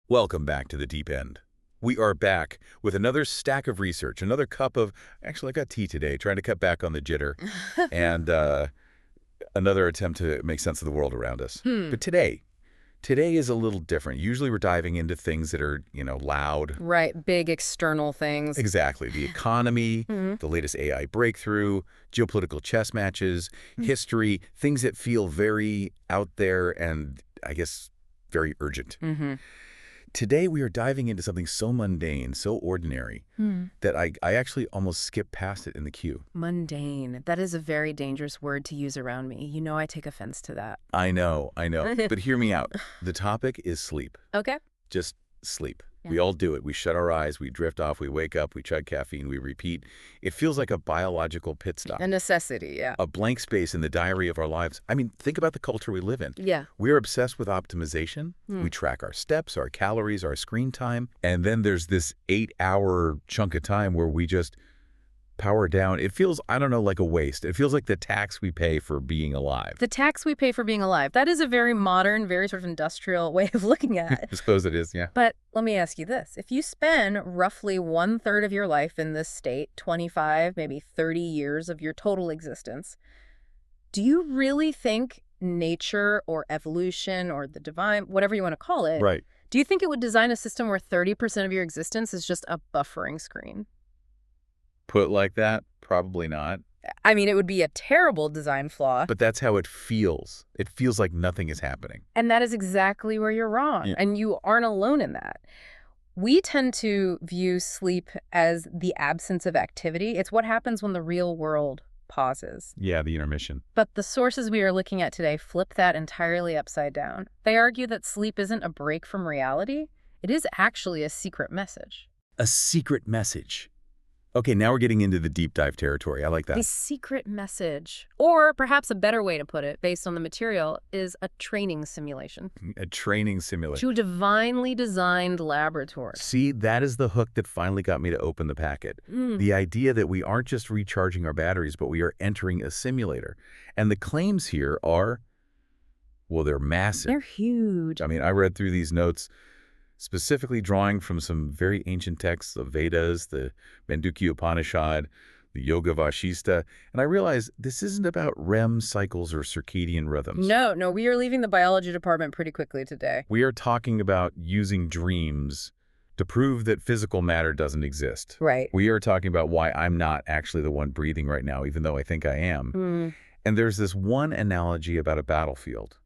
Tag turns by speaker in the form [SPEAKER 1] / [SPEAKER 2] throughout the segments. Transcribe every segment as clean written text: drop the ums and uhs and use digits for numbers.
[SPEAKER 1] Welcome back to the Deep End. We are back with another stack of research, another cup of, actually I got tea today, trying to cut back on the jitter, and another attempt to make sense of the world around us.
[SPEAKER 2] Hmm.
[SPEAKER 1] But today is a little different. Usually we're diving into things that are, loud.
[SPEAKER 2] Right, big external things.
[SPEAKER 1] Exactly. The economy,
[SPEAKER 2] Hmm.
[SPEAKER 1] the latest AI breakthrough, geopolitical chess matches, history, things that feel very out there and, I guess, very urgent.
[SPEAKER 2] Mm-hmm.
[SPEAKER 1] Today, we are diving into something so mundane, so ordinary, that I actually almost skipped past it in the queue.
[SPEAKER 2] Mundane. That is a very dangerous word to use around me. You know I take offense to that.
[SPEAKER 1] I know. But hear me out. The topic is sleep.
[SPEAKER 2] Okay.
[SPEAKER 1] Just sleep.
[SPEAKER 2] Yeah.
[SPEAKER 1] We all do it. We shut our eyes, we drift off, we wake up, we chug caffeine, we repeat. It feels like a biological pit stop.
[SPEAKER 2] A necessity, yeah.
[SPEAKER 1] A blank space in the diary of our lives. I mean, think about the culture we live in.
[SPEAKER 2] Yeah.
[SPEAKER 1] We're obsessed with optimization. We track our steps, our calories, our screen time. And then there's this 8-hour chunk of time where we just power down. It feels, I don't know, like a waste. It feels like the tax we pay for being alive.
[SPEAKER 2] The tax we pay for being alive. That is a very modern, very sort of industrial way of looking at it.
[SPEAKER 1] I suppose it is, yeah.
[SPEAKER 2] But let me ask you this. If you spend roughly 1/3 of your life in this state, 25, maybe 30 years of your total existence, do you really think nature or evolution or the divine, whatever you want to call it,
[SPEAKER 1] Right.
[SPEAKER 2] do you think it would design a system where 30% of your existence is just a buffering screen?
[SPEAKER 1] Put like that, probably not.
[SPEAKER 2] I mean, it would be a terrible design flaw.
[SPEAKER 1] But that's how it feels. It feels like nothing is happening.
[SPEAKER 2] And that is exactly where you're wrong.
[SPEAKER 1] Yeah.
[SPEAKER 2] And you aren't alone in that. We tend to view sleep as the absence of activity. It's what happens when the real world pauses.
[SPEAKER 1] Yeah, the intermission.
[SPEAKER 2] But the sources we are looking at today flip that entirely upside down. They argue that sleep isn't a break from reality. It is actually a secret message.
[SPEAKER 1] A secret message. Okay, now we're getting into the deep dive territory. I like that.
[SPEAKER 2] The secret message, or perhaps a better way to put it, based on the material, is a training simulation
[SPEAKER 1] A training simulation.
[SPEAKER 2] to a divinely designed laboratory.
[SPEAKER 1] See, that is the hook that finally got me to open the packet. The idea that we aren't just recharging our batteries, but we are entering a simulator. And the claims here are, well, they're massive.
[SPEAKER 2] They're huge.
[SPEAKER 1] I mean, I read through these notes, specifically drawing from some very ancient texts, the Vedas, the Mandukya Upanishad, the Yoga Vashista, and I realized this isn't about REM cycles or circadian rhythms.
[SPEAKER 2] No, we are leaving the biology department pretty quickly today.
[SPEAKER 1] We are talking about using dreams to prove that physical matter doesn't exist.
[SPEAKER 2] Right.
[SPEAKER 1] We are talking about why I'm not actually the one breathing right now, even though I think I am. And there's this one analogy about a battlefield.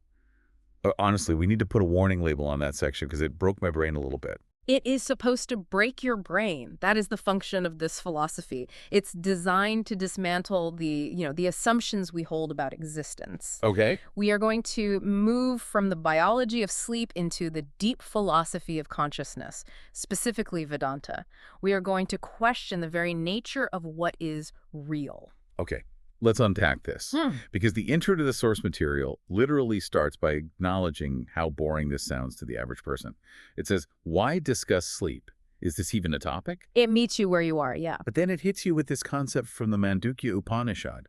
[SPEAKER 1] Honestly, we need to put a warning label on that section because it broke my brain a little bit.
[SPEAKER 2] It is supposed to break your brain. That is the function of this philosophy. It's designed to dismantle the assumptions we hold about existence.
[SPEAKER 1] Okay.
[SPEAKER 2] We are going to move from the biology of sleep into the deep philosophy of consciousness, specifically Vedanta. We are going to question the very nature of what is real.
[SPEAKER 1] Okay. Let's unpack this, because the intro to the source material literally starts by acknowledging how boring this sounds to the average person. It says, why discuss sleep? Is this even a topic?
[SPEAKER 2] It meets you where you are, yeah.
[SPEAKER 1] But then it hits you with this concept from the Mandukya Upanishad.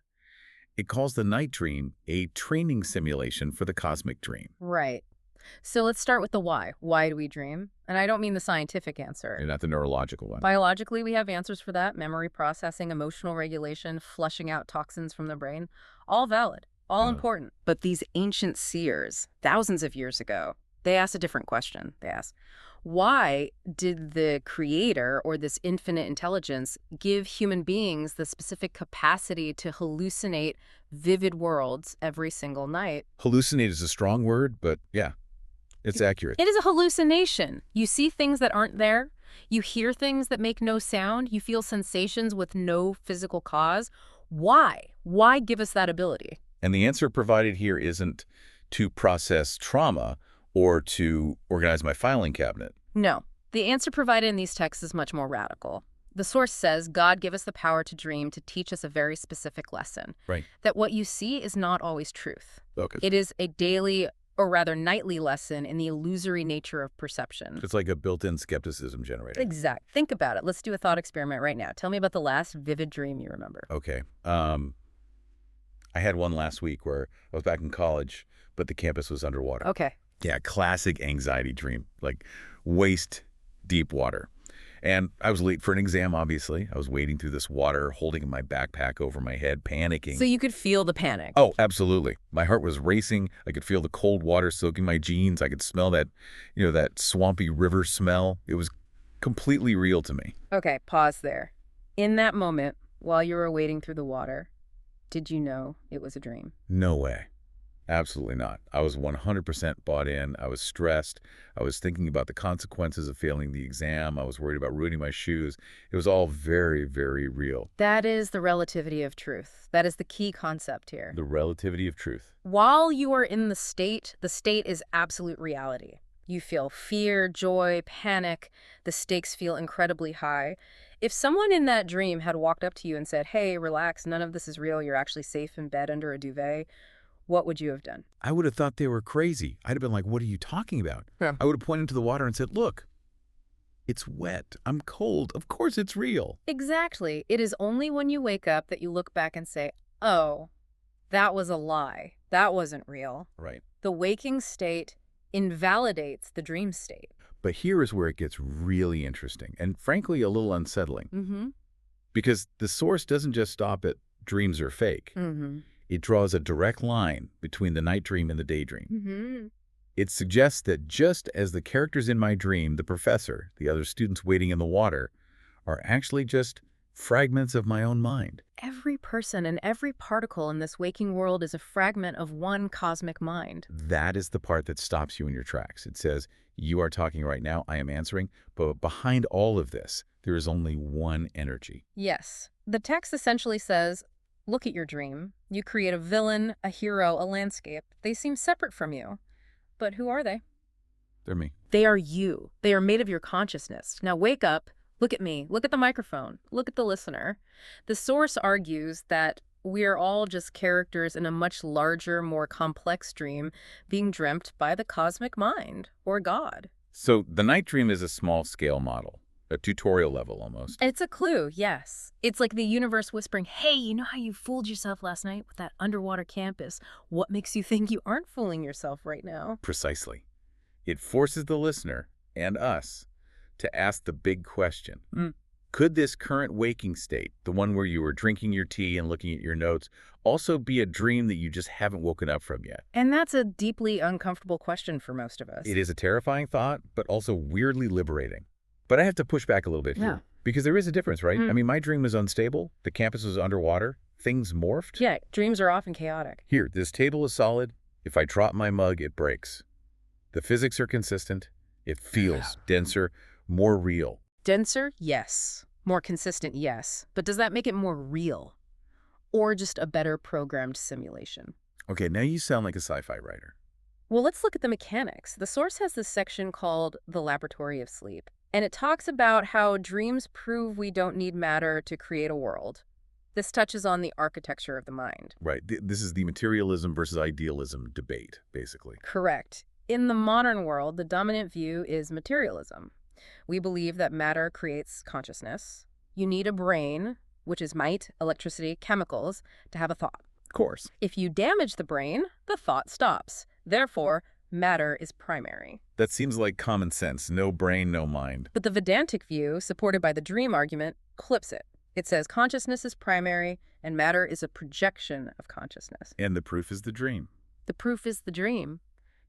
[SPEAKER 1] It calls the night dream a training simulation for the cosmic dream.
[SPEAKER 2] Right. So let's start with the why. Why do we dream? And I don't mean the scientific answer.
[SPEAKER 1] And not the neurological one.
[SPEAKER 2] Biologically, we have answers for that. Memory processing, emotional regulation, flushing out toxins from the brain. All valid, all important. But these ancient seers, thousands of years ago, they asked a different question. They asked, why did the creator or this infinite intelligence give human beings the specific capacity to hallucinate vivid worlds every single night?
[SPEAKER 1] Hallucinate is a strong word, but yeah, it's accurate.
[SPEAKER 2] It is a hallucination. You see things that aren't there. You hear things that make no sound. You feel sensations with no physical cause. Why? Why give us that ability?
[SPEAKER 1] And the answer provided here isn't to process trauma or to organize my filing cabinet.
[SPEAKER 2] No. The answer provided in these texts is much more radical. The source says God gave us the power to dream to teach us a very specific lesson.
[SPEAKER 1] Right.
[SPEAKER 2] That what you see is not always truth.
[SPEAKER 1] Okay.
[SPEAKER 2] It is a daily, or rather nightly lesson in the illusory nature of perception.
[SPEAKER 1] It's like a built-in skepticism generator.
[SPEAKER 2] Exact. Think about it. Let's do a thought experiment right now. Tell me about the last vivid dream you remember.
[SPEAKER 1] Okay. I had one last week where I was back in college, but the campus was underwater.
[SPEAKER 2] Okay.
[SPEAKER 1] Yeah, classic anxiety dream. Like waist deep water. And I was late for an exam, obviously. I was wading through this water, holding my backpack over my head, panicking.
[SPEAKER 2] So you could feel the panic.
[SPEAKER 1] Oh, absolutely. My heart was racing. I could feel the cold water soaking my jeans. I could smell that, that swampy river smell. It was completely real to me.
[SPEAKER 2] Okay, pause there. In that moment, while you were wading through the water, did you know it was a dream?
[SPEAKER 1] No way. Absolutely not. I was 100% bought in. I was stressed. I was thinking about the consequences of failing the exam. I was worried about ruining my shoes. It was all very, very real.
[SPEAKER 2] That is the relativity of truth. That is the key concept here.
[SPEAKER 1] The relativity of truth.
[SPEAKER 2] While you are in the state is absolute reality. You feel fear, joy, panic. The stakes feel incredibly high. If someone in that dream had walked up to you and said, hey, relax, none of this is real, you're actually safe in bed under a duvet, what would you have done?
[SPEAKER 1] I would have thought they were crazy. I'd have been like, what are you talking about?
[SPEAKER 2] Yeah.
[SPEAKER 1] I would have pointed to the water and said, look, it's wet. I'm cold. Of course it's real.
[SPEAKER 2] Exactly. It is only when you wake up that you look back and say, oh, that was a lie. That wasn't real.
[SPEAKER 1] Right.
[SPEAKER 2] The waking state invalidates the dream state.
[SPEAKER 1] But here is where it gets really interesting and, frankly, a little unsettling.
[SPEAKER 2] Mm-hmm.
[SPEAKER 1] Because the source doesn't just stop at dreams are fake.
[SPEAKER 2] Mm-hmm.
[SPEAKER 1] It draws a direct line between the night dream and the daydream.
[SPEAKER 2] Mm-hmm.
[SPEAKER 1] It suggests that just as the characters in my dream, the professor, the other students waiting in the water, are actually just fragments of my own mind.
[SPEAKER 2] Every person and every particle in this waking world is a fragment of one cosmic mind.
[SPEAKER 1] That is the part that stops you in your tracks. It says, you are talking right now, I am answering, but behind all of this, there is only one energy.
[SPEAKER 2] Yes. The text essentially says, look at your dream. You create a villain, a hero, a landscape. They seem separate from you. But who are they?
[SPEAKER 1] They're me.
[SPEAKER 2] They are you. They are made of your consciousness. Now wake up. Look at me. Look at the microphone. Look at the listener. The source argues that we are all just characters in a much larger, more complex dream being dreamt by the cosmic mind, or God.
[SPEAKER 1] So the night dream is a small-scale model, a tutorial level almost.
[SPEAKER 2] It's a clue, yes. It's like the universe whispering, hey, you know how you fooled yourself last night with that underwater campus? What makes you think you aren't fooling yourself right now?
[SPEAKER 1] Precisely. It forces the listener, and us, to ask the big question. Could this current waking state, the one where you were drinking your tea and looking at your notes, also be a dream that you just haven't woken up from yet?
[SPEAKER 2] And that's a deeply uncomfortable question for most of us.
[SPEAKER 1] It is a terrifying thought, but also weirdly liberating. But I have to push back a little bit here.
[SPEAKER 2] Yeah.
[SPEAKER 1] Because there is a difference, right? I mean, my dream was unstable. The campus was underwater. Things morphed.
[SPEAKER 2] Yeah, dreams are often chaotic.
[SPEAKER 1] Here, this table is solid. If I drop my mug, it breaks. The physics are consistent. It feels denser, more real.
[SPEAKER 2] Denser? Yes. More consistent? Yes. But does that make it more real? Or just a better programmed simulation?
[SPEAKER 1] Okay, now you sound like a sci-fi writer.
[SPEAKER 2] Well, let's look at the mechanics. The source has this section called The Laboratory of Sleep, and it talks about how dreams prove we don't need matter to create a world. This touches on the architecture of the mind.
[SPEAKER 1] Right. This is the materialism versus idealism debate, basically.
[SPEAKER 2] Correct. In the modern world, the dominant view is materialism. We believe that matter creates consciousness. You need a brain, which is might, electricity, chemicals, to have a thought.
[SPEAKER 1] Of course.
[SPEAKER 2] If you damage the brain, the thought stops. Therefore, matter is primary.
[SPEAKER 1] That seems like common sense. No brain, no mind.
[SPEAKER 2] But the Vedantic view, supported by the dream argument, clips it. It says consciousness is primary and matter is a projection of consciousness.
[SPEAKER 1] And the proof is the dream.
[SPEAKER 2] The proof is the dream.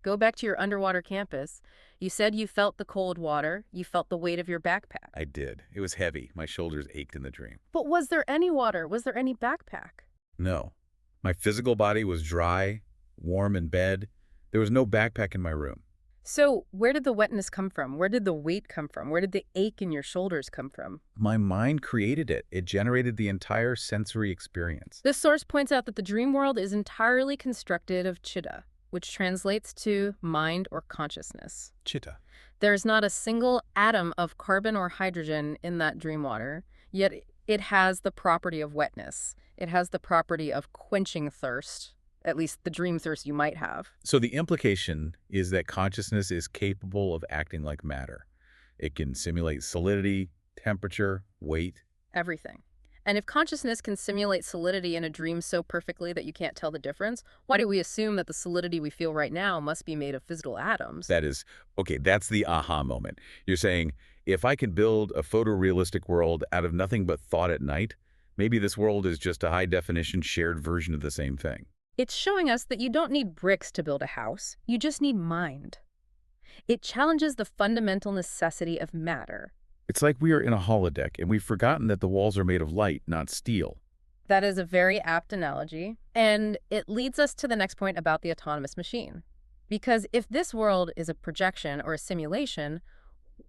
[SPEAKER 2] Go back to your underwater campus. You said you felt the cold water. You felt the weight of your backpack.
[SPEAKER 1] I did. It was heavy. My shoulders ached in the dream.
[SPEAKER 2] But was there any water? Was there any backpack?
[SPEAKER 1] No. My physical body was dry, warm in bed. There was no backpack in my room.
[SPEAKER 2] So where did the wetness come from? Where did the weight come from? Where did the ache in your shoulders come from?
[SPEAKER 1] My mind created it. It generated the entire sensory experience.
[SPEAKER 2] This source points out that the dream world is entirely constructed of chitta, which translates to mind or consciousness.
[SPEAKER 1] Chitta.
[SPEAKER 2] There's not a single atom of carbon or hydrogen in that dream water, yet it has the property of wetness. It has the property of quenching thirst, at least the dream thirst you might have.
[SPEAKER 1] So the implication is that consciousness is capable of acting like matter. It can simulate solidity, temperature, weight.
[SPEAKER 2] Everything. And if consciousness can simulate solidity in a dream so perfectly that you can't tell the difference, why do we assume that the solidity we feel right now must be made of physical atoms?
[SPEAKER 1] That is, okay, that's the aha moment. You're saying, if I can build a photorealistic world out of nothing but thought at night, maybe this world is just a high-definition shared version of the same thing.
[SPEAKER 2] It's showing us that you don't need bricks to build a house. You just need mind. It challenges the fundamental necessity of matter.
[SPEAKER 1] It's like we are in a holodeck, and we've forgotten that the walls are made of light, not steel.
[SPEAKER 2] That is a very apt analogy, and it leads us to the next point about the autonomous machine. Because if this world is a projection or a simulation,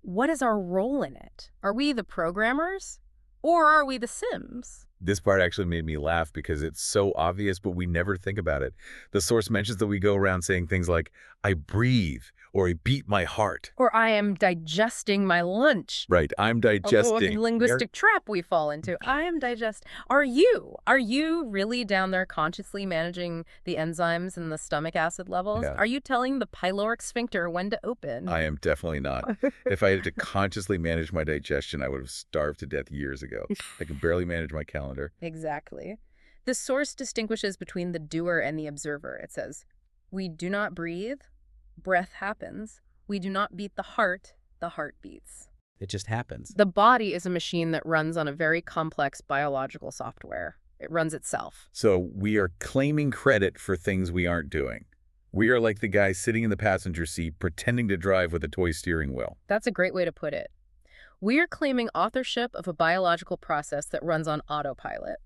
[SPEAKER 2] what is our role in it? Are we the programmers? Or are we the Sims?
[SPEAKER 1] This part actually made me laugh because it's so obvious, but we never think about it. The source mentions that we go around saying things like, I breathe, or I beat my heart.
[SPEAKER 2] Or I am digesting my lunch.
[SPEAKER 1] Right, I'm digesting.
[SPEAKER 2] A linguistic trap we fall into. I am Are you? Are you really down there consciously managing the enzymes and the stomach acid levels?
[SPEAKER 1] Yeah.
[SPEAKER 2] Are you telling the pyloric sphincter when to open?
[SPEAKER 1] I am definitely not. If I had to consciously manage my digestion, I would have starved to death years ago. I can barely manage my calendar.
[SPEAKER 2] Exactly. The source distinguishes between the doer and the observer. It says, we do not breathe, breath happens. We do not beat the heart beats.
[SPEAKER 3] It just happens.
[SPEAKER 2] The body is a machine that runs on a very complex biological software. It runs itself.
[SPEAKER 1] So we are claiming credit for things we aren't doing. We are like the guy sitting in the passenger seat pretending to drive with a toy steering wheel.
[SPEAKER 2] That's a great way to put it. We are claiming authorship of a biological process that runs on autopilot.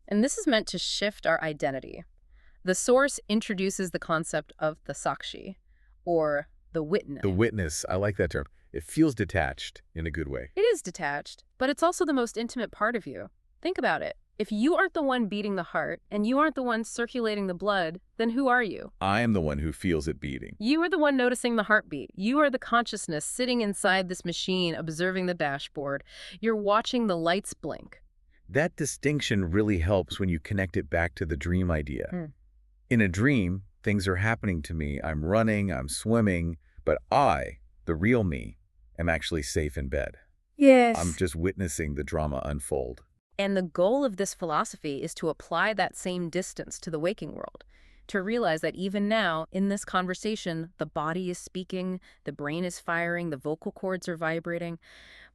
[SPEAKER 2] And this is meant to shift our identity. The source introduces the concept of the sakshi, or the witness.
[SPEAKER 1] The witness, I like that term. It feels detached in a good way.
[SPEAKER 2] It is detached, but it's also the most intimate part of you. Think about it. If you aren't the one beating the heart, and you aren't the one circulating the blood, then who are you?
[SPEAKER 1] I am the one who feels it beating.
[SPEAKER 2] You are the one noticing the heartbeat. You are the consciousness sitting inside this machine, observing the dashboard. You're watching the lights blink.
[SPEAKER 1] That distinction really helps when you connect it back to the dream idea. In a dream, things are happening to me. I'm running, I'm swimming, but I, the real me, am actually safe in bed.
[SPEAKER 2] Yes.
[SPEAKER 1] I'm just witnessing the drama unfold.
[SPEAKER 2] And the goal of this philosophy is to apply that same distance to the waking world, to realize that even now, in this conversation, the body is speaking, the brain is firing, the vocal cords are vibrating,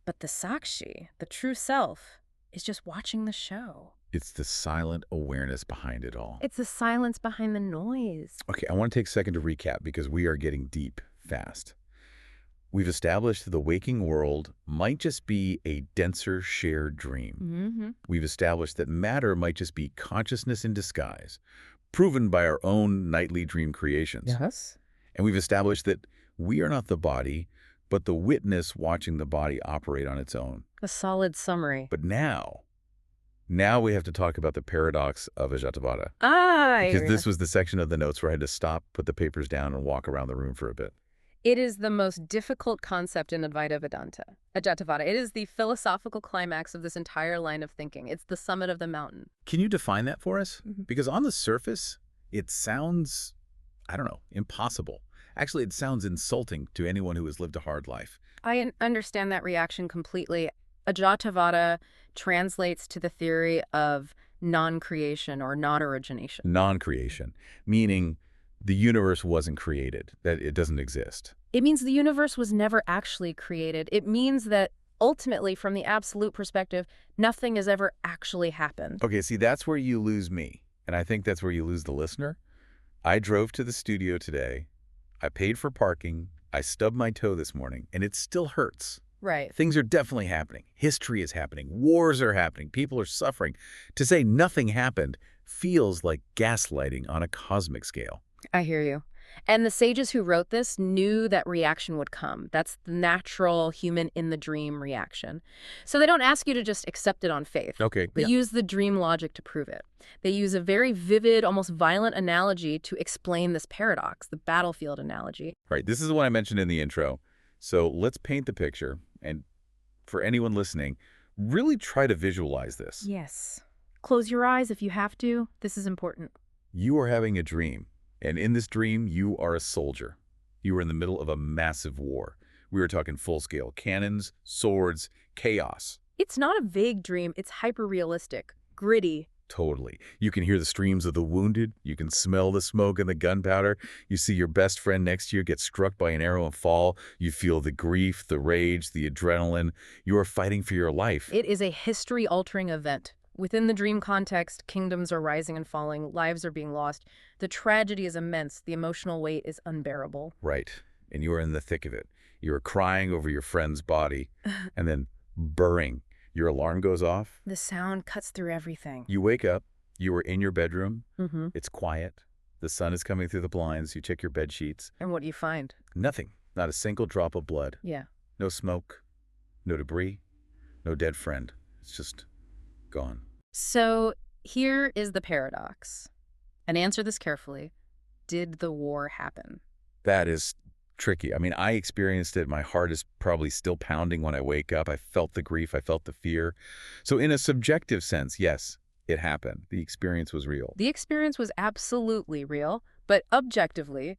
[SPEAKER 2] but the sakshi, the true self, is just watching the show.
[SPEAKER 1] It's the silent awareness behind it all.
[SPEAKER 2] It's the silence behind the noise.
[SPEAKER 1] Okay, I want to take a second to recap because we are getting deep fast. We've established that the waking world might just be a denser shared dream. We've established that matter might just be consciousness in disguise, proven by our own nightly dream creations.
[SPEAKER 2] Yes.
[SPEAKER 1] And we've established that we are not the body, but the witness watching the body operate on its own.
[SPEAKER 2] A solid summary.
[SPEAKER 1] But now we have to talk about the paradox of Ajattavada.
[SPEAKER 2] Because
[SPEAKER 1] This was the section of the notes where I had to stop, put the papers down, and walk around the room for a bit.
[SPEAKER 2] It is the most difficult concept in Advaita Vedanta, Ajattavada. It is the philosophical climax of this entire line of thinking. It's the summit of the mountain.
[SPEAKER 1] Can you define that for us? Because on the surface, it sounds, I don't know, impossible. Actually, it sounds insulting to anyone who has lived a hard life.
[SPEAKER 2] I understand that reaction completely. Ajattavada translates to the theory of non-creation or non-origination.
[SPEAKER 1] Non-creation, meaning the universe wasn't created, that it doesn't exist.
[SPEAKER 2] It means the universe was never actually created. It means that ultimately, from the absolute perspective, nothing has ever actually happened.
[SPEAKER 1] Okay, see, that's where you lose me. And I think that's where you lose the listener. I drove to the studio today. I paid for parking. I stubbed my toe this morning, and it still hurts.
[SPEAKER 2] Right.
[SPEAKER 1] Things are definitely happening. History is happening. Wars are happening. People are suffering. To say nothing happened feels like gaslighting on a cosmic scale.
[SPEAKER 2] I hear you. And the sages who wrote this knew that reaction would come. That's the natural human in the dream reaction. So they don't ask you to just accept it on faith.
[SPEAKER 1] Okay.
[SPEAKER 2] They use the dream logic to prove it. They use a very vivid, almost violent analogy to explain this paradox, the battlefield analogy.
[SPEAKER 1] Right. This is what I mentioned in the intro. So let's paint the picture. And for anyone listening, really try to visualize this.
[SPEAKER 2] Yes. Close your eyes if you have to. This is important.
[SPEAKER 1] You are having a dream. And in this dream, you are a soldier. You are in the middle of a massive war. We were talking full-scale cannons, swords, chaos.
[SPEAKER 2] It's not a vague dream, it's hyper-realistic, gritty.
[SPEAKER 1] Totally. You can hear the screams of the wounded. You can smell the smoke and the gunpowder. You see your best friend next to you get struck by an arrow and fall. You feel the grief, the rage, the adrenaline. You are fighting for your life.
[SPEAKER 2] It is a history-altering event. Within the dream context, kingdoms are rising and falling, lives are being lost. The tragedy is immense, the emotional weight is unbearable.
[SPEAKER 1] Right. And you are in the thick of it. You are crying over your friend's body and then burring. Your alarm goes off.
[SPEAKER 2] The sound cuts through everything.
[SPEAKER 1] You wake up. You are in your bedroom.
[SPEAKER 2] Mm-hmm.
[SPEAKER 1] It's quiet. The sun is coming through the blinds. You check your bed sheets.
[SPEAKER 2] And what do you find?
[SPEAKER 1] Nothing. Not a single drop of blood.
[SPEAKER 2] Yeah.
[SPEAKER 1] No smoke. No debris. No dead friend. It's just gone.
[SPEAKER 2] So here is the paradox. And answer this carefully. Did the war happen?
[SPEAKER 1] That is tricky. I mean, I experienced it. My heart is probably still pounding when I wake up. I felt the grief. I felt the fear. So in a subjective sense, yes, it happened. The experience was real.
[SPEAKER 2] The experience was absolutely real, but objectively,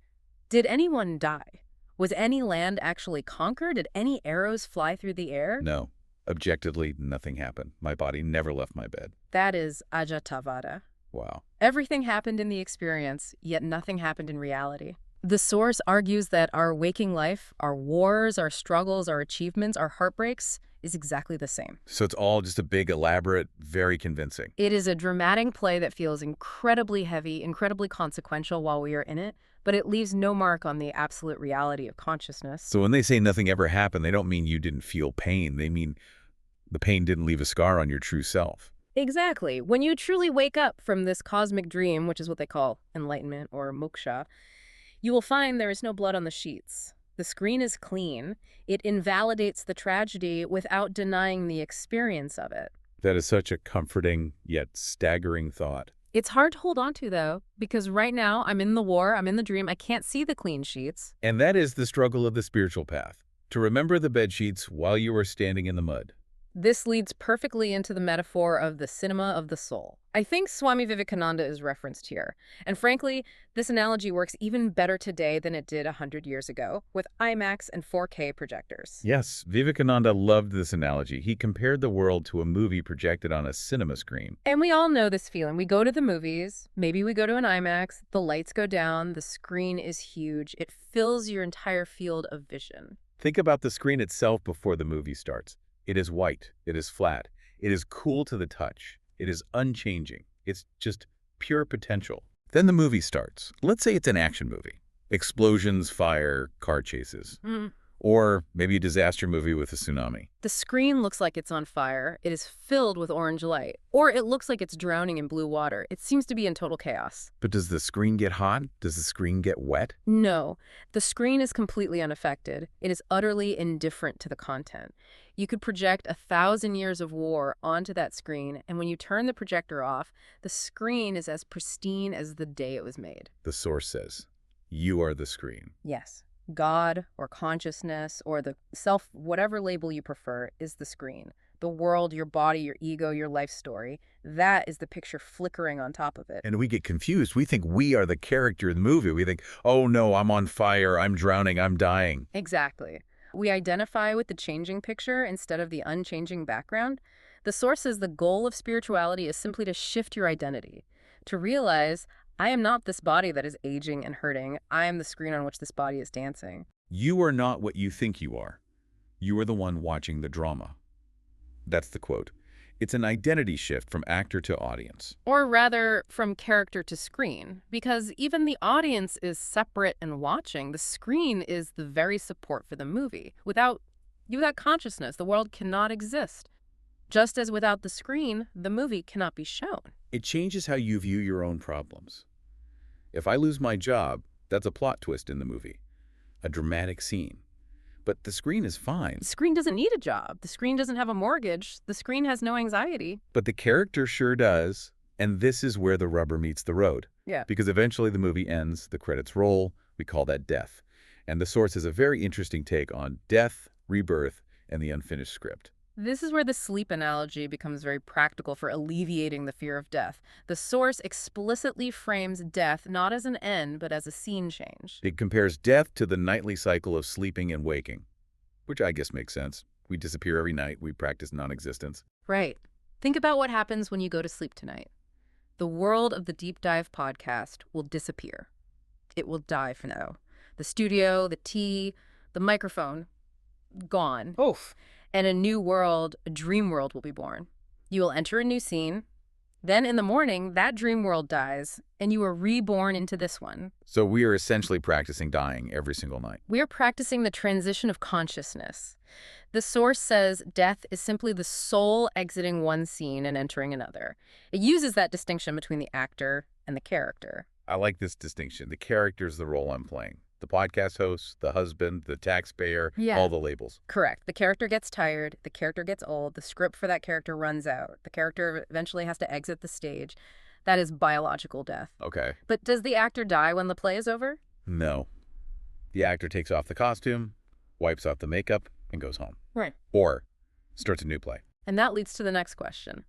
[SPEAKER 2] did anyone die? Was any land actually conquered? Did any arrows fly through the air?
[SPEAKER 1] No. Objectively, nothing happened. My body never left my bed.
[SPEAKER 2] That is Ajattavada.
[SPEAKER 1] Wow.
[SPEAKER 2] Everything happened in the experience, yet nothing happened in reality. The source argues that our waking life, our wars, our struggles, our achievements, our heartbreaks, is exactly the same.
[SPEAKER 1] So it's all just a big, elaborate, very convincing.
[SPEAKER 2] It is a dramatic play that feels incredibly heavy, incredibly consequential while we are in it, but it leaves no mark on the absolute reality of consciousness.
[SPEAKER 1] So when they say nothing ever happened, they don't mean you didn't feel pain. They mean the pain didn't leave a scar on your true self.
[SPEAKER 2] Exactly. When you truly wake up from this cosmic dream, which is what they call enlightenment or moksha, you will find there is no blood on the sheets. The screen is clean. It invalidates the tragedy without denying the experience of it.
[SPEAKER 1] That is such a comforting yet staggering thought.
[SPEAKER 2] It's hard to hold on to, though, because right now I'm in the war, I'm in the dream, I can't see the clean sheets.
[SPEAKER 1] And that is the struggle of the spiritual path, to remember the bed sheets while you are standing in the mud.
[SPEAKER 2] This leads perfectly into the metaphor of the cinema of the soul. I think Swami Vivekananda is referenced here. And frankly, this analogy works even better today than it did 100 years ago, with IMAX and 4K projectors.
[SPEAKER 1] Yes, Vivekananda loved this analogy. He compared the world to a movie projected on a cinema screen.
[SPEAKER 2] And we all know this feeling. We go to the movies, maybe we go to an IMAX, the lights go down, the screen is huge, it fills your entire field of vision.
[SPEAKER 1] Think about the screen itself before the movie starts. It is white. It is flat. It is cool to the touch. It is unchanging. It's just pure potential. Then the movie starts. Let's say it's an action movie. Explosions, fire, car chases. Or maybe a disaster movie with a tsunami.
[SPEAKER 2] The screen looks like it's on fire. It is filled with orange light. Or it looks like it's drowning in blue water. It seems to be in total chaos.
[SPEAKER 1] But does the screen get hot? Does the screen get wet?
[SPEAKER 2] No. The screen is completely unaffected. It is utterly indifferent to the content. You could project 1,000 years of war onto that screen, and when you turn the projector off, the screen is as pristine as the day it was made.
[SPEAKER 1] The source says, you are the screen.
[SPEAKER 2] Yes. God or consciousness or the self, whatever label you prefer, is the screen. The world, your body, your ego, your life story, that is the picture flickering on top of it.
[SPEAKER 1] And we get confused. We think we are the character in the movie. We think, oh no, I'm on fire, I'm drowning, I'm dying.
[SPEAKER 2] Exactly. We identify with the changing picture instead of the unchanging background. The source says the goal of spirituality is simply to shift your identity, to realize, I am not this body that is aging and hurting. I am the screen on which this body is dancing.
[SPEAKER 1] You are not what you think you are. You are the one watching the drama. That's the quote. It's an identity shift from actor to audience.
[SPEAKER 2] Or rather, from character to screen, because even the audience is separate and watching. The screen is the very support for the movie. Without consciousness, the world cannot exist. Just as without the screen, the movie cannot be shown.
[SPEAKER 1] It changes how you view your own problems. If I lose my job, that's a plot twist in the movie, a dramatic scene. But the screen is fine.
[SPEAKER 2] The screen doesn't need a job. The screen doesn't have a mortgage. The screen has no anxiety.
[SPEAKER 1] But the character sure does, and this is where the rubber meets the road.
[SPEAKER 2] Yeah.
[SPEAKER 1] Because eventually the movie ends, the credits roll, we call that death. And the source has a very interesting take on death, rebirth, and the unfinished script.
[SPEAKER 2] This is where the sleep analogy becomes very practical for alleviating the fear of death. The source explicitly frames death not as an end, but as a scene change.
[SPEAKER 1] It compares death to the nightly cycle of sleeping and waking, which I guess makes sense. We disappear every night. We practice non-existence.
[SPEAKER 2] Right. Think about what happens when you go to sleep tonight. The world of the Deep Dive podcast will disappear. It will die for now. The studio, the tea, the microphone, gone.
[SPEAKER 3] Oof.
[SPEAKER 2] And a new world, a dream world will be born. You will enter a new scene. Then in the morning, that dream world dies, and you are reborn into this one.
[SPEAKER 1] So we are essentially practicing dying every single night.
[SPEAKER 2] We are practicing the transition of consciousness. The source says death is simply the soul exiting one scene and entering another. It uses that distinction between the actor and the character.
[SPEAKER 1] I like this distinction. The character is the role I'm playing. The podcast host, the husband, the taxpayer,
[SPEAKER 2] Yeah.
[SPEAKER 1] all the labels.
[SPEAKER 2] Correct. The character gets tired, the character gets old, the script for that character runs out, the character eventually has to exit the stage. That is biological death.
[SPEAKER 1] Okay.
[SPEAKER 2] But does the actor die when the play is over?
[SPEAKER 1] No. The actor takes off the costume, wipes off the makeup, and goes home.
[SPEAKER 2] Right.
[SPEAKER 1] Or starts a new play.
[SPEAKER 2] And that leads to the next question.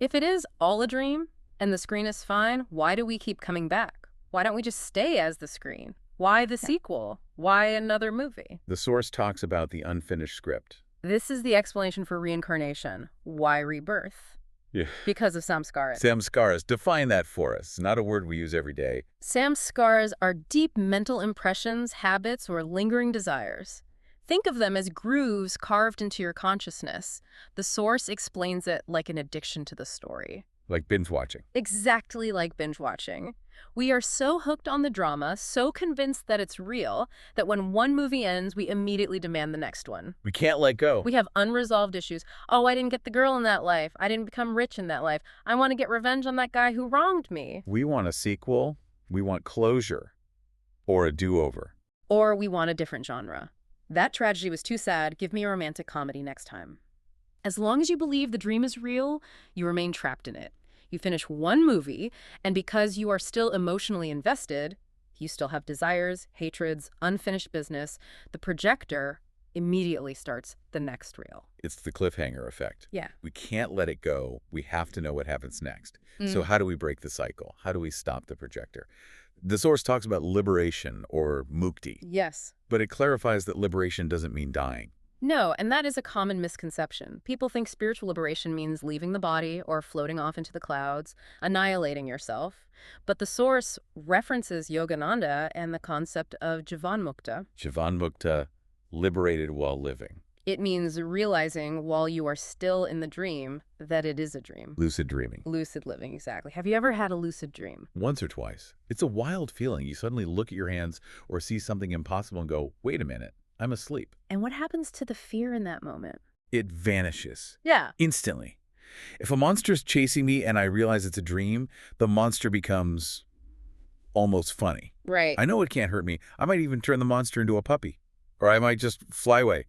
[SPEAKER 2] If it is all a dream and the screen is fine, why do we keep coming back? Why don't we just stay as the screen? Why the sequel? Why another movie?
[SPEAKER 1] The source talks about the unfinished script.
[SPEAKER 2] This is the explanation for reincarnation. Why rebirth?
[SPEAKER 1] Yeah.
[SPEAKER 2] Because of samskaras.
[SPEAKER 1] Samskaras. Define that for us. Not a word we use every day.
[SPEAKER 2] Samskaras are deep mental impressions, habits, or lingering desires. Think of them as grooves carved into your consciousness. The source explains it like an addiction to the story.
[SPEAKER 1] Like binge watching.
[SPEAKER 2] Exactly like binge watching. We are so hooked on the drama, so convinced that it's real, that when one movie ends, we immediately demand the next one.
[SPEAKER 1] We can't let go.
[SPEAKER 2] We have unresolved issues. Oh, I didn't get the girl in that life. I didn't become rich in that life. I want to get revenge on that guy who wronged me.
[SPEAKER 1] We want a sequel. We want closure. Or a do-over.
[SPEAKER 2] Or we want a different genre. That tragedy was too sad. Give me a romantic comedy next time. As long as you believe the dream is real, you remain trapped in it. You finish one movie, and because you are still emotionally invested, you still have desires, hatreds, unfinished business, the projector immediately starts the next reel.
[SPEAKER 1] It's the cliffhanger effect.
[SPEAKER 2] Yeah.
[SPEAKER 1] We can't let it go. We have to know what happens next. So how do we break the cycle? How do we stop the projector? The source talks about liberation or mukti,
[SPEAKER 2] Yes.
[SPEAKER 1] but it clarifies that liberation doesn't mean dying.
[SPEAKER 2] No, and that is a common misconception. People think spiritual liberation means leaving the body or floating off into the clouds, annihilating yourself. But the source references Yogananda and the concept of Jivanmukta.
[SPEAKER 1] Jivanmukta, liberated while living.
[SPEAKER 2] It means realizing while you are still in the dream that it is a dream.
[SPEAKER 1] Lucid dreaming.
[SPEAKER 2] Lucid living, exactly. Have you ever had a lucid dream?
[SPEAKER 1] Once or twice. It's a wild feeling. You suddenly look at your hands or see something impossible and go, wait a minute, I'm asleep.
[SPEAKER 2] And what happens to the fear in that moment?
[SPEAKER 1] It vanishes.
[SPEAKER 2] Yeah.
[SPEAKER 1] Instantly. If a monster is chasing me and I realize it's a dream, the monster becomes almost funny.
[SPEAKER 2] Right.
[SPEAKER 1] I know it can't hurt me. I might even turn the monster into a puppy. Or I might just fly away.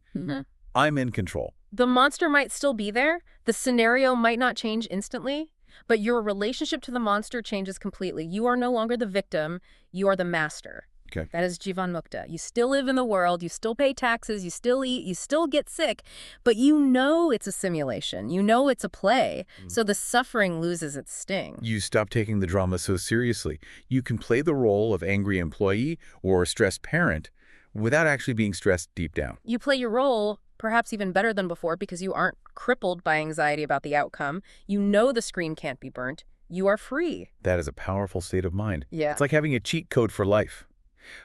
[SPEAKER 1] I'm in control.
[SPEAKER 2] The monster might still be there. The scenario might not change instantly, but your relationship to the monster changes completely. You are no longer the victim. You are the master.
[SPEAKER 1] Okay.
[SPEAKER 2] That is Jivanmukta. You still live in the world. You still pay taxes. You still eat. You still get sick. But you know it's a simulation. You know it's a play. So the suffering loses its sting.
[SPEAKER 1] You stop taking the drama so seriously. You can play the role of angry employee or stressed parent without actually being stressed deep down.
[SPEAKER 2] You play your role perhaps even better than before because you aren't crippled by anxiety about the outcome. You know the screen can't be burnt. You are free.
[SPEAKER 1] That is a powerful state of mind.
[SPEAKER 2] Yeah.
[SPEAKER 1] It's like having a cheat code for life.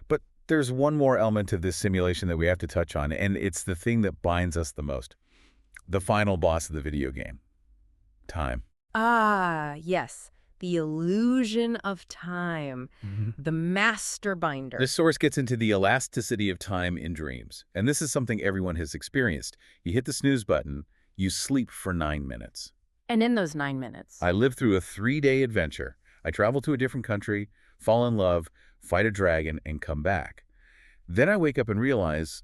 [SPEAKER 1] But there's one more element of this simulation that we have to touch on, and it's the thing that binds us the most. The final boss of the video game. Time.
[SPEAKER 2] Ah, yes. The illusion of time. The master binder.
[SPEAKER 1] This source gets into the elasticity of time in dreams. And this is something everyone has experienced. You hit the snooze button, you sleep for 9 minutes.
[SPEAKER 2] And in those 9 minutes.
[SPEAKER 1] I lived through a 3-day adventure. I traveled to a different country, fall in love, fight a dragon, and come back. Then I wake up and realize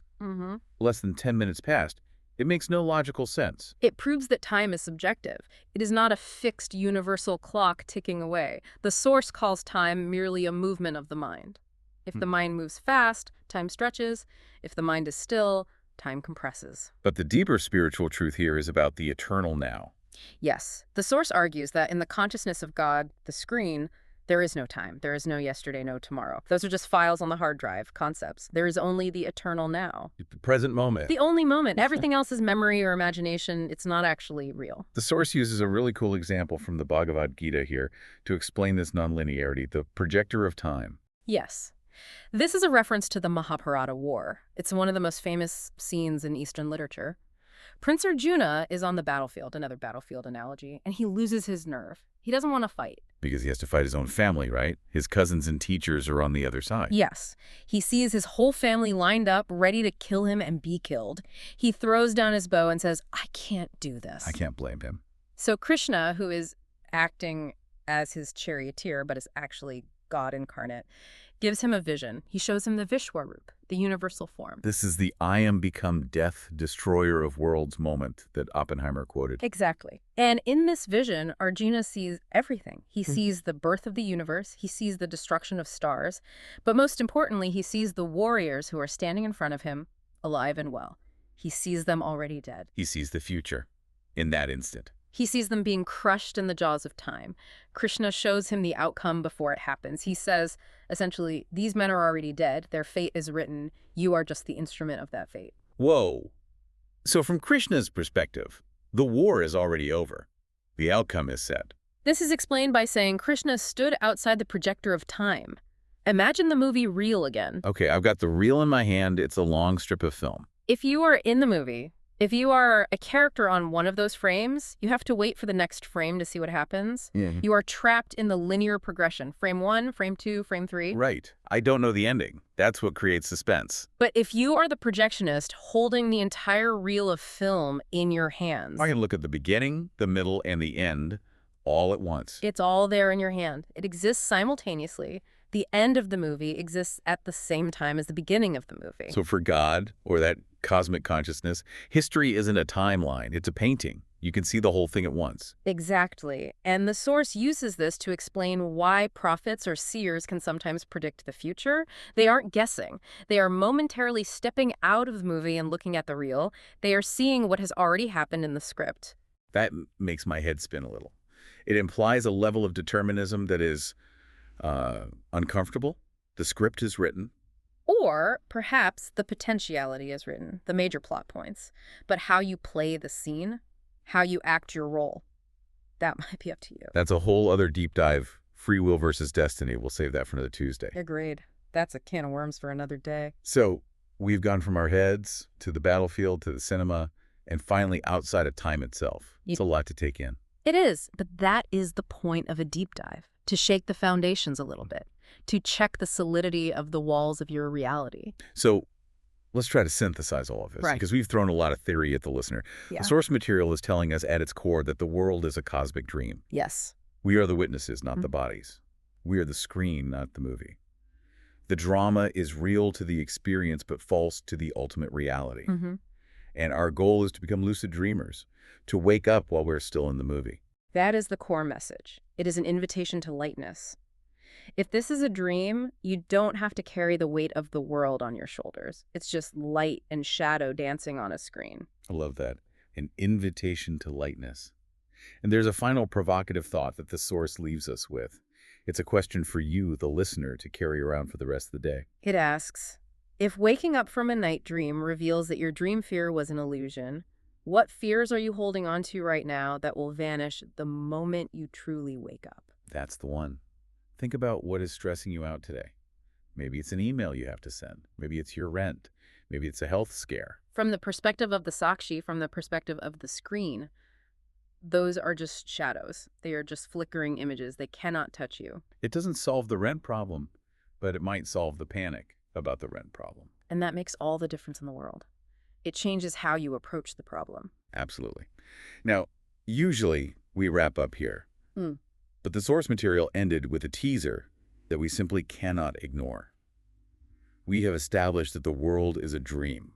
[SPEAKER 1] less than 10 minutes passed. It makes no logical sense.
[SPEAKER 2] It proves that time is subjective. It is not a fixed universal clock ticking away. The source calls time merely a movement of the mind. If the mind moves fast, time stretches. If the mind is still, time compresses.
[SPEAKER 1] But the deeper spiritual truth here is about the eternal now.
[SPEAKER 2] Yes, the source argues that in the consciousness of God, the screen, There is no time. There is no yesterday, no tomorrow. Those are just files on the hard drive, concepts. There is only the eternal now.
[SPEAKER 1] The present moment.
[SPEAKER 2] The only moment. Everything else is memory or imagination. It's not actually real.
[SPEAKER 1] The source uses a really cool example from the Bhagavad Gita here to explain this nonlinearity, the projector of time.
[SPEAKER 2] Yes. This is a reference to the Mahabharata War. It's one of the most famous scenes in Eastern literature. Prince Arjuna is on the battlefield, another battlefield analogy, and he loses his nerve. He doesn't want to fight.
[SPEAKER 1] Because he has to fight his own family, right? His cousins and teachers are on the other side.
[SPEAKER 2] Yes. He sees his whole family lined up, ready to kill him and be killed. He throws down his bow and says, I can't do this.
[SPEAKER 1] I can't blame him.
[SPEAKER 2] So Krishna, who is acting as his charioteer, but is actually God incarnate, gives him a vision. He shows him the Vishwarup, the universal form.
[SPEAKER 1] This is the I am become death, destroyer of worlds moment that Oppenheimer quoted.
[SPEAKER 2] Exactly. And in this vision, Arjuna sees everything. He sees the birth of the universe. He sees the destruction of stars. But most importantly, he sees the warriors who are standing in front of him, alive and well. He sees them already dead.
[SPEAKER 1] He sees the future in that instant.
[SPEAKER 2] He sees them being crushed in the jaws of time. Krishna shows him the outcome before it happens. He says, essentially, these men are already dead. Their fate is written. You are just the instrument of that fate.
[SPEAKER 1] Whoa. So from Krishna's perspective, the war is already over. The outcome is set.
[SPEAKER 2] This is explained by saying Krishna stood outside the projector of time. Imagine the movie reel again.
[SPEAKER 1] Okay, I've got the reel in my hand. It's a long strip of film.
[SPEAKER 2] If you are in the movie, if you are a character on one of those frames, you have to wait for the next frame to see what happens.
[SPEAKER 1] Yeah.
[SPEAKER 2] You are trapped in the linear progression. Frame 1, frame 2, frame 3.
[SPEAKER 1] Right. I don't know the ending. That's what creates suspense.
[SPEAKER 2] But if you are the projectionist holding the entire reel of film in your hands,
[SPEAKER 1] I can look at the beginning, the middle, and the end all at once.
[SPEAKER 2] it's all there in your hand. It exists simultaneously. The end of the movie exists at the same time as the beginning of the movie.
[SPEAKER 1] So for God, or that cosmic consciousness, history isn't a timeline. It's a painting. You can see the whole thing at once.
[SPEAKER 2] Exactly. And the source uses this to explain why prophets or seers can sometimes predict the future. They aren't guessing. They are momentarily stepping out of the movie and looking at the reel. They are seeing what has already happened in the script.
[SPEAKER 1] That makes my head spin a little. It implies a level of determinism that is uncomfortable. The script is written.
[SPEAKER 2] Or perhaps the potentiality is written, the major plot points. But how you play the scene, how you act your role, that might be up to you.
[SPEAKER 1] That's a whole other deep dive. Free will versus destiny. We'll save that for another Tuesday.
[SPEAKER 2] Agreed. That's a can of worms for another day.
[SPEAKER 1] So we've gone from our heads to the battlefield to the cinema and finally outside of time itself. It's a lot to take in.
[SPEAKER 2] It is, but that is the point of a deep dive, to shake the foundations a little bit, to check the solidity of the walls of your reality.
[SPEAKER 1] So let's try to synthesize all of this,
[SPEAKER 2] Right.
[SPEAKER 1] because we've thrown a lot of theory at the listener.
[SPEAKER 2] Yeah.
[SPEAKER 1] The source material is telling us at its core that the world is a cosmic dream.
[SPEAKER 2] Yes.
[SPEAKER 1] We are the witnesses, not the bodies. We are the screen, not the movie. The drama is real to the experience, but false to the ultimate reality.
[SPEAKER 2] Mm-hmm.
[SPEAKER 1] And our goal is to become lucid dreamers, to wake up while we're still in the movie.
[SPEAKER 2] That is the core message. It is an invitation to lightness. If this is a dream, you don't have to carry the weight of the world on your shoulders. It's just light and shadow dancing on a screen.
[SPEAKER 1] I love that. An invitation to lightness. And there's a final provocative thought that the source leaves us with. It's a question for you, the listener, to carry around for the rest of the day.
[SPEAKER 2] It asks, if waking up from a night dream reveals that your dream fear was an illusion, what fears are you holding on to right now that will vanish the moment you truly wake up?
[SPEAKER 1] That's the one. Think about what is stressing you out today. Maybe it's an email you have to send. Maybe it's your rent. Maybe it's a health scare.
[SPEAKER 2] From the perspective of the Sakshi, from the perspective of the screen, those are just shadows. They are just flickering images. They cannot touch you.
[SPEAKER 1] It doesn't solve the rent problem, but it might solve the panic about the rent problem.
[SPEAKER 2] And that makes all the difference in the world. It changes how you approach the problem.
[SPEAKER 1] Absolutely. Now, usually we wrap up here.
[SPEAKER 2] Mm.
[SPEAKER 1] But the source material ended with a teaser that we simply cannot ignore. We have established that the world is a dream.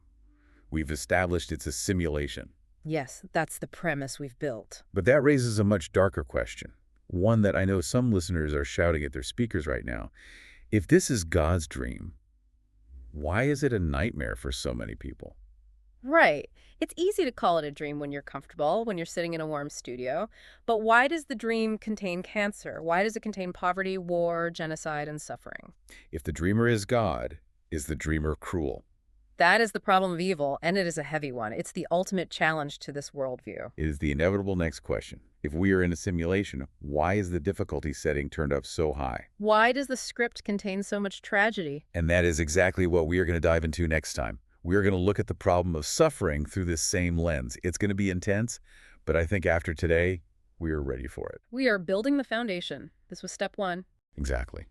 [SPEAKER 1] We've established it's a simulation.
[SPEAKER 2] Yes, that's the premise we've built.
[SPEAKER 1] But that raises a much darker question, one that I know some listeners are shouting at their speakers right now. If this is God's dream, why is it a nightmare for so many people?
[SPEAKER 2] Right. It's easy to call it a dream when you're comfortable, when you're sitting in a warm studio. But why does the dream contain cancer? Why does it contain poverty, war, genocide, and suffering?
[SPEAKER 1] If the dreamer is God, is the dreamer cruel?
[SPEAKER 2] That is the problem of evil, and it is a heavy one. It's the ultimate challenge to this worldview.
[SPEAKER 1] It is the inevitable next question. If we are in a simulation, why is the difficulty setting turned up so high?
[SPEAKER 2] Why does the script contain so much tragedy?
[SPEAKER 1] And that is exactly what we are going to dive into next time. We are going to look at the problem of suffering through this same lens. It's going to be intense, but I think after today, we are ready for it.
[SPEAKER 2] We are building the foundation. This was step one.
[SPEAKER 1] Exactly.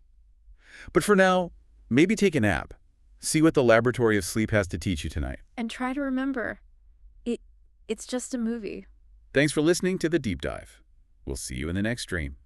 [SPEAKER 1] But for now, maybe take a nap. See what the laboratory of sleep has to teach you tonight.
[SPEAKER 2] And try to remember, it's just a movie.
[SPEAKER 1] Thanks for listening to The Deep Dive. We'll see you in the next stream.